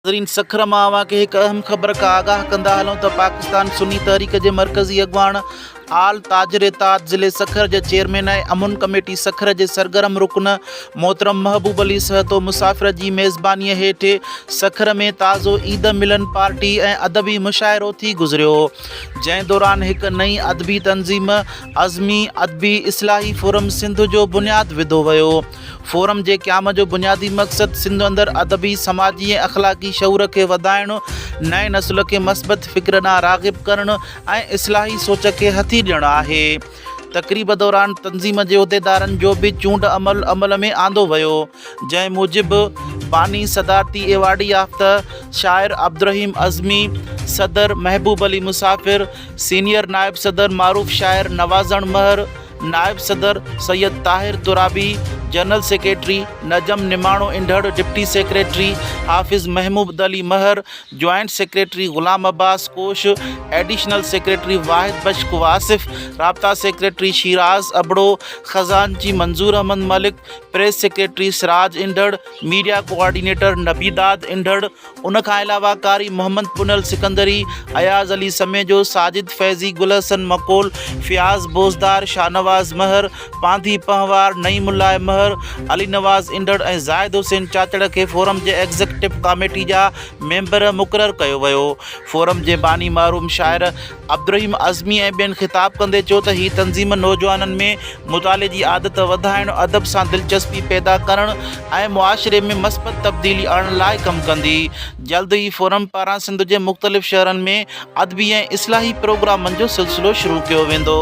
नाज़रीन सखर मां अव्हांखे हिकु अहम ख़बर खां आगाह कंदा हलूं त पाकिस्तान सुन्नी तहरीक जे मरकज़ी अॻुवाण आल ताजर ताज ज़िले सखर जे चेयरमैन ऐं अमुन कमेटी सखर जे सरगर्म रुकन मोहतरम महबूब अली सहतो मुसाफ़िर जी मेज़बानीअ हेठि सखर में ताज़ो ईद मिलन पार्टी ऐं अदबी मुशाइरो थी गुज़रियो, जंहिं दौरान हिकु नई अदबी तंज़ीम अज़मी अदबी इस्लाही फोरम सिंध जो बुनियादु विधो वियो। फोरम जे क़याम जो बुनियादी मक़सदु सिंध अंदरि अदबी समाजी ऐं अख़लाक़ी शऊर खे वधाइणु, नए नस्ल खे मस्बत फ़िक्र ॾांहुं राग़िब करणु ऐं इस्लाही सोच खे हथी ॾियणु आहे। तक़रीब दौरान तंज़ीम जे उहिदेदारनि जो बि चूंड अमल में आंदो वियो, जंहिं मूजिबि बानी सदारती एवार्ड याफ़्ता शाइर अब्दुर्रहीम अज़मी, सदर महबूब अली मुसाफ़िर, सीनियर नायब सदर मारूफ़ शाइर नवाज़ण महर, नायब सदर सैयद ताहिर तुराबी, जनरल सेक्रेटरी नजम निमाणो इंढड़, डिप्टी सेक्रेटरी हाफ़िज़ महमूद अली महर, joint secretary Ghulam Abbas Kosh, additional secretary Wahid Bashk Wasif, राब्ता सेक्रेटरी शिराज अबड़ो, ख़ज़ानची Manzoor Ahmed Malik, press secretary Siraj Indhar, media coordinator Nabidad Indhar, उन खां अलावा कारी मोहम्मद पुनल सिकंदरी, अयाज़ अली समेजो, साजिद फैज़ी, गुलहसन मकोल, फ़ियाज़ बोज़दार, शाहनवाज़ महर, पांधी पहवार, नईमुल्लाह महर, अली नवाज़ इंढड़ ऐं ज़ाहिद हुसैन चाचड़ खे फोरम जे एग्ज़ीक्यूटिव कमेटी जा मेंबर मुक़ररु कयो वियो। फोरम जे बानी मारूम शाइर अब्दुर्रहीम अज़मी ऐं ॿियनि ख़िताब कंदे चयो त हीअ तंज़ीम नौजवाननि में मुताले जी आदत वधाइणु, अदब सां दिलचस्पी पैदा करणु ऐं मुआशिरे में मस्बत तब्दीली आणण लाइ कमु कंदी। जल्द ई फोरम पारां सिंध जे मुख़्तलिफ़ शहरनि में अदबी ऐं इस्लाही प्रोग्रामनि जो सिलसिलो शुरू कयो वेंदो।